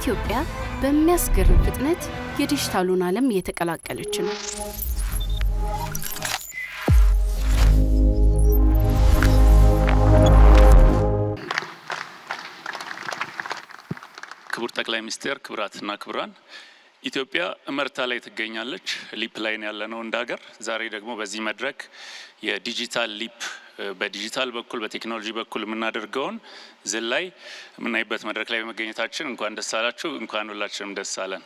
ኢትዮጵያ በሚያስገርም ፍጥነት የዲጂታሉን ዓለም እየተቀላቀለች ነው። ክቡር ጠቅላይ ሚኒስትር፣ ክቡራትና ክቡራን፣ ኢትዮጵያ እመርታ ላይ ትገኛለች። ሊፕ ላይ ያለነው እንደ ሀገር። ዛሬ ደግሞ በዚህ መድረክ የዲጂታል ሊፕ በዲጂታል በኩል በቴክኖሎጂ በኩል የምናደርገውን ዝላይ የምናይበት መድረክ ላይ በመገኘታችን እንኳን ደስ አላችሁ፣ እንኳን ሁላችንም ደስ አለን።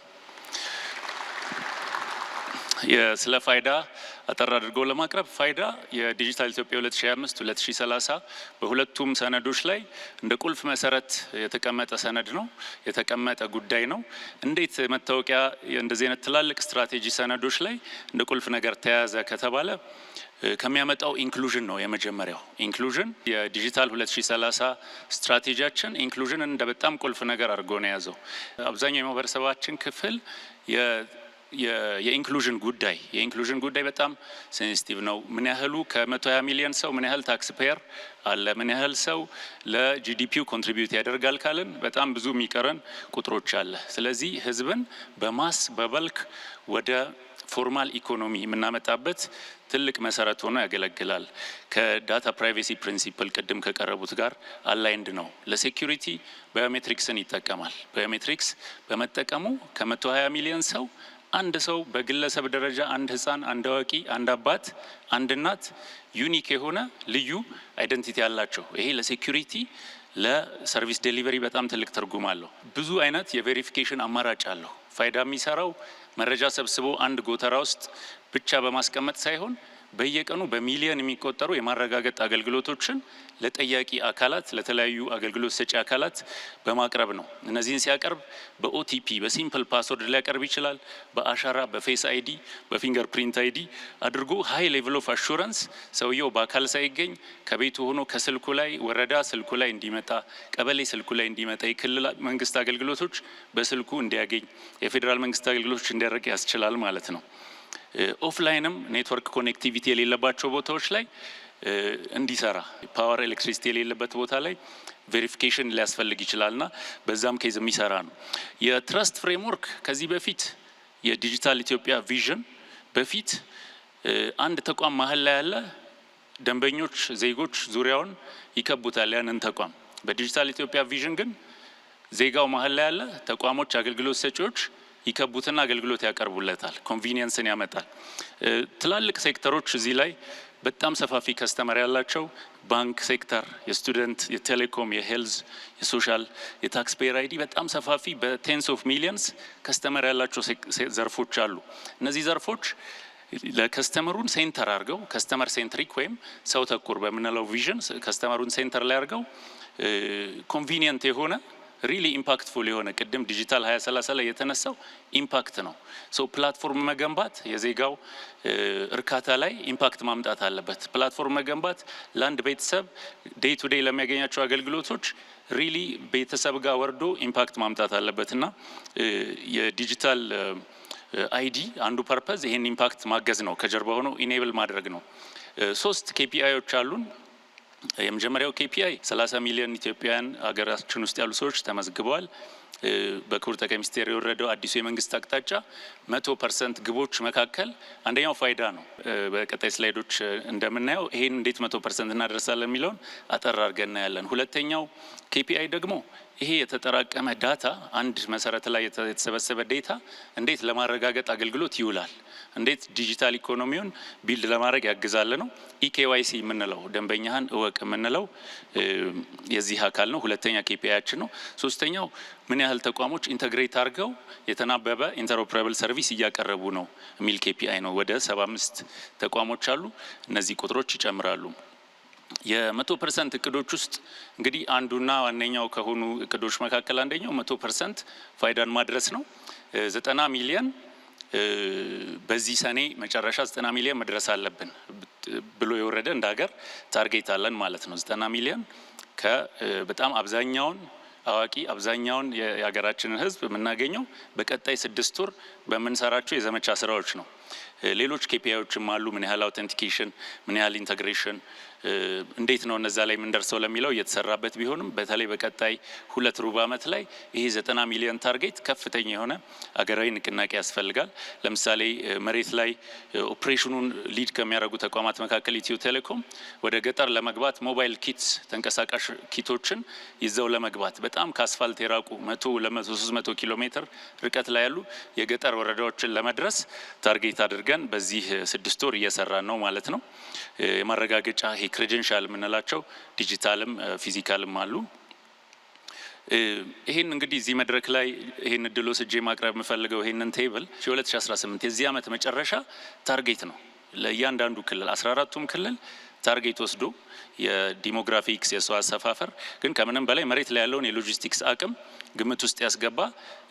ስለ ፋይዳ አጠር አድርጎ ለማቅረብ ፋይዳ የዲጂታል ኢትዮጵያ 2025-2030 በሁለቱም ሰነዶች ላይ እንደ ቁልፍ መሰረት የተቀመጠ ሰነድ ነው፣ የተቀመጠ ጉዳይ ነው። እንዴት መታወቂያ እንደዚህ አይነት ትላልቅ ስትራቴጂ ሰነዶች ላይ እንደ ቁልፍ ነገር ተያዘ ከተባለ ከሚያመጣው ኢንክሉዥን ነው። የመጀመሪያው ኢንክሉዥን የዲጂታል 2030 ስትራቴጂያችን ኢንክሉዥንን እንደ በጣም ቁልፍ ነገር አድርጎ ነው የያዘው። አብዛኛው የማህበረሰባችን ክፍል የኢንክሉዥን ጉዳይ በጣም ሴንሲቲቭ ነው። ምን ያህሉ ከ120 ሚሊዮን ሰው ምን ያህል ታክስ ፔየር አለ፣ ምን ያህል ሰው ለጂዲፒው ኮንትሪቢዩት ያደርጋል ካልን በጣም ብዙ የሚቀረን ቁጥሮች አለ። ስለዚህ ህዝብን በማስ በበልክ ወደ ፎርማል ኢኮኖሚ የምናመጣበት ትልቅ መሰረት ሆኖ ያገለግላል። ከዳታ ፕራይቬሲ ፕሪንሲፕል ቅድም ከቀረቡት ጋር አላይንድ ነው። ለሴኩሪቲ ባዮሜትሪክስን ይጠቀማል። ባዮሜትሪክስ በመጠቀሙ ከ120 ሚሊዮን ሰው አንድ ሰው በግለሰብ ደረጃ አንድ ህፃን፣ አንድ አዋቂ፣ አንድ አባት፣ አንድ እናት ዩኒክ የሆነ ልዩ አይደንቲቲ ያላቸው። ይሄ ለሴኩሪቲ ለሰርቪስ ዴሊቨሪ በጣም ትልቅ ትርጉም አለው። ብዙ አይነት የቬሪፊኬሽን አማራጭ አለው። ፋይዳ የሚሰራው መረጃ ሰብስቦ አንድ ጎተራ ውስጥ ብቻ በማስቀመጥ ሳይሆን በየቀኑ በሚሊዮን የሚቆጠሩ የማረጋገጥ አገልግሎቶችን ለጠያቂ አካላት ለተለያዩ አገልግሎት ሰጪ አካላት በማቅረብ ነው። እነዚህን ሲያቀርብ በኦቲፒ በሲምፕል ፓስወርድ ሊያቀርብ ይችላል። በአሻራ፣ በፌስ አይዲ፣ በፊንገር ፕሪንት አይዲ አድርጎ ሃይ ሌቭል ኦፍ አሹራንስ ሰውየው በአካል ሳይገኝ ከቤቱ ሆኖ ከስልኩ ላይ ወረዳ ስልኩ ላይ እንዲመጣ፣ ቀበሌ ስልኩ ላይ እንዲመጣ፣ የክልል መንግስት አገልግሎቶች በስልኩ እንዲያገኝ፣ የፌዴራል መንግስት አገልግሎቶች እንዲያደርግ ያስችላል ማለት ነው። ኦፍላይንም ኔትወርክ ኮኔክቲቪቲ የሌለባቸው ቦታዎች ላይ እንዲሰራ ፓወር ኤሌክትሪሲቲ የሌለበት ቦታ ላይ ቬሪፊኬሽን ሊያስፈልግ ይችላልና በዛም ኬዝ የሚሰራ ነው። የትረስት ፍሬምወርክ ከዚህ በፊት የዲጂታል ኢትዮጵያ ቪዥን በፊት አንድ ተቋም መሀል ላይ ያለ ደንበኞች ዜጎች ዙሪያውን ይከቡታል ያንን ተቋም። በዲጂታል ኢትዮጵያ ቪዥን ግን ዜጋው መሀል ላይ ያለ ተቋሞች አገልግሎት ሰጪዎች ይከቡትና አገልግሎት ያቀርቡለታል። ኮንቪኒየንስን ያመጣል። ትላልቅ ሴክተሮች እዚህ ላይ በጣም ሰፋፊ ከስተመር ያላቸው ባንክ ሴክተር፣ የስቱደንት፣ የቴሌኮም፣ የሄልዝ፣ የሶሻል፣ የታክስ ፔየር አይዲ በጣም ሰፋፊ በቴንስ ኦፍ ሚሊየንስ ከስተመር ያላቸው ዘርፎች አሉ። እነዚህ ዘርፎች ለከስተመሩን ሴንተር አድርገው ከስተመር ሴንትሪክ ወይም ሰው ተኮር በምንለው ቪዥን ከስተመሩን ሴንተር ላይ አድርገው ኮንቪኒየንት የሆነ ሪሊ ኢምፓክትፉል የሆነ ቅድም ዲጂታል 2030 ላይ የተነሳው ኢምፓክት ነው። ፕላትፎርም መገንባት የዜጋው እርካታ ላይ ኢምፓክት ማምጣት አለበት። ፕላትፎርም መገንባት ለአንድ ቤተሰብ ዴይ ቱ ዴይ ለሚያገኛቸው አገልግሎቶች ሪሊ ቤተሰብ ጋር ወርዶ ኢምፓክት ማምጣት አለበት እና የዲጂታል አይዲ አንዱ ፐርፐዝ ይሄን ኢምፓክት ማገዝ ነው፣ ከጀርባ ሆኖ ኢኔብል ማድረግ ነው። 3 ኬፒአይዎች አሉን። የመጀመሪያው ኬፒአይ 30 ሚሊዮን ኢትዮጵያውያን ሀገራችን ውስጥ ያሉ ሰዎች ተመዝግበዋል። በክቡር ጠቅላይ ሚኒስትር የወረደው አዲሱ የመንግስት አቅጣጫ 100% ግቦች መካከል አንደኛው ፋይዳ ነው። በቀጣይ ስላይዶች እንደምናየው ይሄን እንዴት 100% እናደርሳለን የሚለውን አጠር አድርገን እናያለን። ሁለተኛው ኬፒአይ ደግሞ ይሄ የተጠራቀመ ዳታ አንድ መሰረት ላይ የተሰበሰበ ዴታ እንዴት ለማረጋገጥ አገልግሎት ይውላል፣ እንዴት ዲጂታል ኢኮኖሚውን ቢልድ ለማድረግ ያግዛል ነው። ኢኬዋይሲ የምንለው ደንበኛህን እወቅ የምንለው የዚህ አካል ነው። ሁለተኛ ኬፒአይያችን ነው። ሶስተኛው ምን ያህል ተቋሞች ኢንተግሬት አድርገው የተናበበ ኢንተርኦፕሬብል ሰርቪስ እያቀረቡ ነው የሚል ኬፒአይ ነው። ወደ 75 ተቋሞች አሉ። እነዚህ ቁጥሮች ይጨምራሉ። የ100% እቅዶች ውስጥ እንግዲህ አንዱና ዋነኛው ከሆኑ እቅዶች መካከል አንደኛው 100% ፋይዳን ማድረስ ነው። 90 ሚሊዮን በዚህ ሰኔ መጨረሻ 90 ሚሊዮን መድረስ አለብን ብሎ የወረደ እንደ ሀገር ታርጌት አለን ማለት ነው። 90 ሚሊዮን በጣም አብዛኛውን አዋቂ አብዛኛውን የሀገራችንን ሕዝብ የምናገኘው በቀጣይ 6 ወር በምንሰራቸው የዘመቻ ስራዎች ነው። ሌሎች ኬፒአይዎችም አሉ። ምን ያህል አውተንቲኬሽን፣ ምን ያህል ኢንተግሬሽን፣ እንዴት ነው እነዛ ላይ የምንደርሰው ለሚለው እየተሰራበት ቢሆንም በተለይ በቀጣይ 2 ሩብ ዓመት ላይ ይሄ 90 ሚሊዮን ታርጌት ከፍተኛ የሆነ አገራዊ ንቅናቄ ያስፈልጋል። ለምሳሌ መሬት ላይ ኦፕሬሽኑን ሊድ ከሚያደርጉ ተቋማት መካከል ኢትዮ ቴሌኮም ወደ ገጠር ለመግባት ሞባይል ኪትስ ተንቀሳቃሽ ኪቶችን ይዘው ለመግባት በጣም ከአስፋልት የራቁ 100 200 300 ኪሎ ሜትር ርቀት ላይ ያሉ የገጠር ወረዳዎችን ለመድረስ ታርጌት አድርገን በዚህ 6 ወር እየሰራን ነው ማለት ነው። የማረጋገጫ ይሄ ክሬደንሻል የምንላቸው ዲጂታልም ፊዚካልም አሉ። ይሄን እንግዲህ እዚህ መድረክ ላይ ይሄን እድል ወስጄ ማቅረብ የምፈልገው ይሄንን ቴብል የ2018 የዚህ ዓመት መጨረሻ ታርጌት ነው። ለእያንዳንዱ ክልል 14ቱም ክልል ታርጌት ወስዶ የዲሞግራፊክስ የሰው አሰፋፈር ግን ከምንም በላይ መሬት ላይ ያለውን የሎጂስቲክስ አቅም ግምት ውስጥ ያስገባ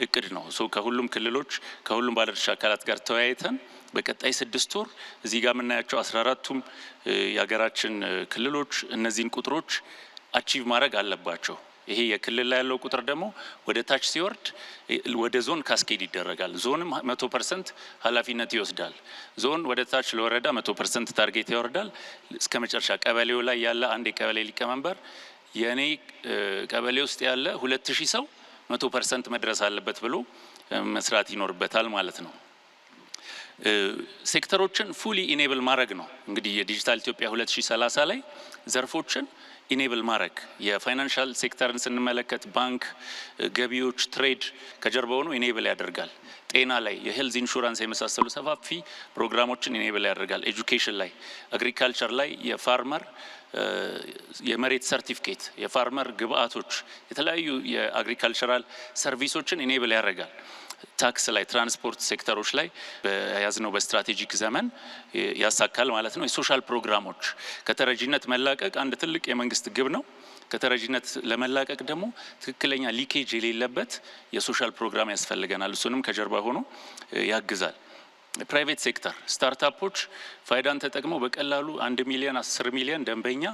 እቅድ ነው። ከሁሉም ክልሎች ከሁሉም ባለድርሻ አካላት ጋር ተወያይተን በቀጣይ 6 ወር እዚህ ጋር የምናያቸው 14ቱም የሀገራችን ክልሎች እነዚህን ቁጥሮች አቺቭ ማድረግ አለባቸው። ይሄ የክልል ላይ ያለው ቁጥር ደግሞ ወደ ታች ሲወርድ ወደ ዞን ካስኬድ ይደረጋል። ዞንም 100% ኃላፊነት ይወስዳል። ዞን ወደ ታች ለወረዳ 100% ታርጌት ያወርዳል። እስከ መጨረሻ ቀበሌው ላይ ያለ አንድ የቀበሌ ሊቀመንበር የኔ ቀበሌ ውስጥ ያለ 2000 ሰው 100% መድረስ አለበት ብሎ መስራት ይኖርበታል ማለት ነው። ሴክተሮችን ፉሊ ኢኔብል ማድረግ ነው። እንግዲህ የዲጂታል ኢትዮጵያ 2030 ላይ ዘርፎችን ኢኔብል ማድረግ የፋይናንሻል ሴክተርን ስንመለከት ባንክ፣ ገቢዎች፣ ትሬድ ከጀርባ ሆኖ ኢኔብል ያደርጋል። ጤና ላይ የሄልዝ ኢንሹራንስ የመሳሰሉ ሰፋፊ ፕሮግራሞችን ኢኔብል ያደርጋል። ኤጁኬሽን ላይ፣ አግሪካልቸር ላይ የፋርመር የመሬት ሰርቲፊኬት፣ የፋርመር ግብአቶች፣ የተለያዩ የአግሪካልቸራል ሰርቪሶችን ኢኔብል ያደርጋል። ታክስ ላይ ትራንስፖርት ሴክተሮች ላይ በያዝነው በስትራቴጂክ ዘመን ያሳካል ማለት ነው። የሶሻል ፕሮግራሞች ከተረጂነት መላቀቅ አንድ ትልቅ የመንግስት ግብ ነው። ከተረጂነት ለመላቀቅ ደግሞ ትክክለኛ ሊኬጅ የሌለበት የሶሻል ፕሮግራም ያስፈልገናል። እሱንም ከጀርባ ሆኖ ያግዛል። ፕራይቬት ሴክተር ስታርታፖች ፋይዳን ተጠቅመው በቀላሉ 1 ሚሊዮን 10 ሚሊዮን ደንበኛ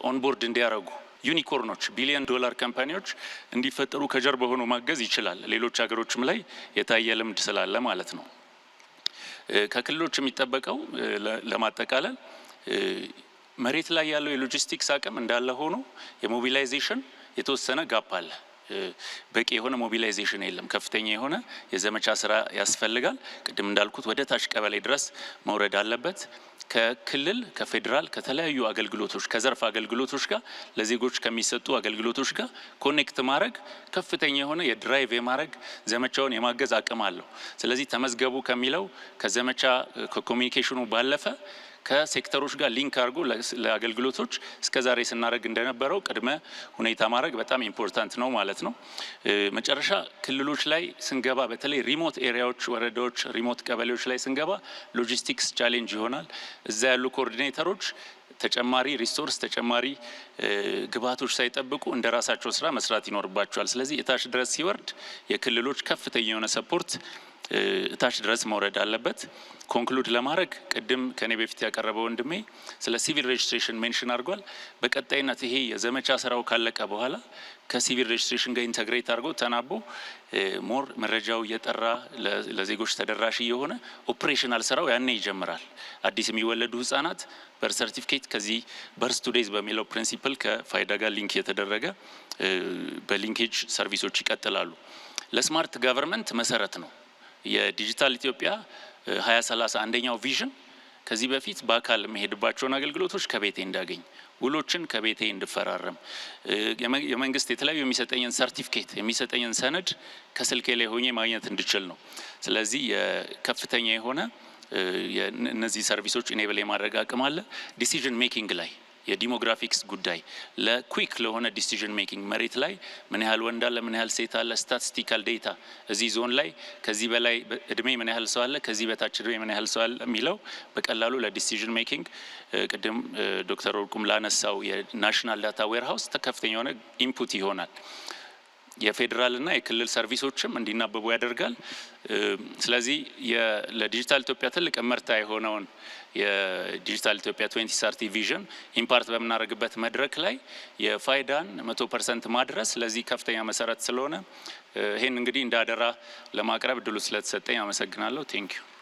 ኦንቦርድ እንዲያደርጉ ዩኒኮርኖች $ቢሊዮን ካምፓኒዎች እንዲፈጠሩ ከጀርባ ሆኖ ማገዝ ይችላል። ሌሎች ሀገሮችም ላይ የታየ ልምድ ስላለ ማለት ነው። ከክልሎች የሚጠበቀው ለማጠቃለል መሬት ላይ ያለው የሎጂስቲክስ አቅም እንዳለ ሆኖ የሞቢላይዜሽን የተወሰነ ጋፕ አለ። በቂ የሆነ ሞቢላይዜሽን የለም። ከፍተኛ የሆነ የዘመቻ ስራ ያስፈልጋል። ቅድም እንዳልኩት ወደ ታች ቀበሌ ድረስ መውረድ አለበት። ከክልል ከፌዴራል ከተለያዩ አገልግሎቶች ከዘርፍ አገልግሎቶች ጋር ለዜጎች ከሚሰጡ አገልግሎቶች ጋር ኮኔክት ማድረግ ከፍተኛ የሆነ የድራይቭ የማድረግ ዘመቻውን የማገዝ አቅም አለው። ስለዚህ ተመዝገቡ ከሚለው ከዘመቻ ከኮሚኒኬሽኑ ባለፈ ከሴክተሮች ጋር ሊንክ አድርጎ ለአገልግሎቶች እስከዛሬ ስናደርግ እንደነበረው ቅድመ ሁኔታ ማድረግ በጣም ኢምፖርታንት ነው ማለት ነው። መጨረሻ ክልሎች ላይ ስንገባ በተለይ ሪሞት ኤሪያዎች፣ ወረዳዎች፣ ሪሞት ቀበሌዎች ላይ ስንገባ ሎጂስቲክስ ቻሌንጅ ይሆናል። እዛ ያሉ ኮኦርዲኔተሮች ተጨማሪ ሪሶርስ ተጨማሪ ግብዓቶች ሳይጠብቁ እንደ ራሳቸው ስራ መስራት ይኖርባቸዋል። ስለዚህ እታች ድረስ ሲወርድ የክልሎች ከፍተኛ የሆነ ሰፖርት እታች ድረስ መውረድ አለበት። ኮንክሉድ ለማድረግ ቅድም ከኔ በፊት ያቀረበው ወንድሜ ስለ ሲቪል ሬጅስትሬሽን ሜንሽን አድርጓል። በቀጣይነት ይሄ የዘመቻ ስራው ካለቀ በኋላ ከሲቪል ሬጅስትሬሽን ጋር ኢንተግሬት አድርጎ ተናቦ ሞር መረጃው እየጠራ ለዜጎች ተደራሽ የሆነ ኦፕሬሽናል ስራው ያኔ ይጀምራል። አዲስ የሚወለዱ ህጻናት በር ሰርቲፊኬት ከዚህ በርስ ቱ ዴይዝ በሚለው ፕሪንሲፕል ከፋይዳ ጋር ሊንክ የተደረገ በሊንኬጅ ሰርቪሶች ይቀጥላሉ። ለስማርት ጋቨርንመንት መሰረት ነው። የዲጂታል ኢትዮጵያ 2030 አንደኛው ቪዥን ከዚህ በፊት በአካል የሚሄድባቸውን አገልግሎቶች ከቤቴ እንዳገኝ፣ ውሎችን ከቤቴ እንድፈራረም፣ የመንግስት የተለያዩ የሚሰጠኝን ሰርቲፊኬት የሚሰጠኝን ሰነድ ከስልኬ ላይ ሆኜ ማግኘት እንድችል ነው። ስለዚህ ከፍተኛ የሆነ እነዚህ ሰርቪሶች ኢኔብል የማድረግ አቅም አለ። ዲሲዥን ሜኪንግ ላይ የዲሞግራፊክስ ጉዳይ ለኩዊክ ለሆነ ዲሲዥን ሜኪንግ መሬት ላይ ምን ያህል ወንድ አለ፣ ምን ያህል ሴት አለ፣ ስታቲስቲካል ዴታ እዚህ ዞን ላይ ከዚህ በላይ እድሜ ምን ያህል ሰው አለ፣ ከዚህ በታች እድሜ ምን ያህል ሰው አለ የሚለው በቀላሉ ለዲሲዥን ሜኪንግ ቅድም ዶክተር ወርቁም ላነሳው የናሽናል ዳታ ዌርሃውስ ከፍተኛ የሆነ ኢንፑት ይሆናል። የፌዴራልና የክልል ሰርቪሶችም እንዲናበቡ ያደርጋል። ስለዚህ ለዲጂታል ኢትዮጵያ ትልቅ እመርታ የሆነውን የዲጂታል ኢትዮጵያ 2030 ቪዥን ኢምፓርት በምናደርግበት መድረክ ላይ የፋይዳን 100% ማድረስ ለዚህ ከፍተኛ መሰረት ስለሆነ ይሄን እንግዲህ እንደ አደራ ለማቅረብ እድሉ ስለተሰጠኝ አመሰግናለሁ። ቴንክ ዩ።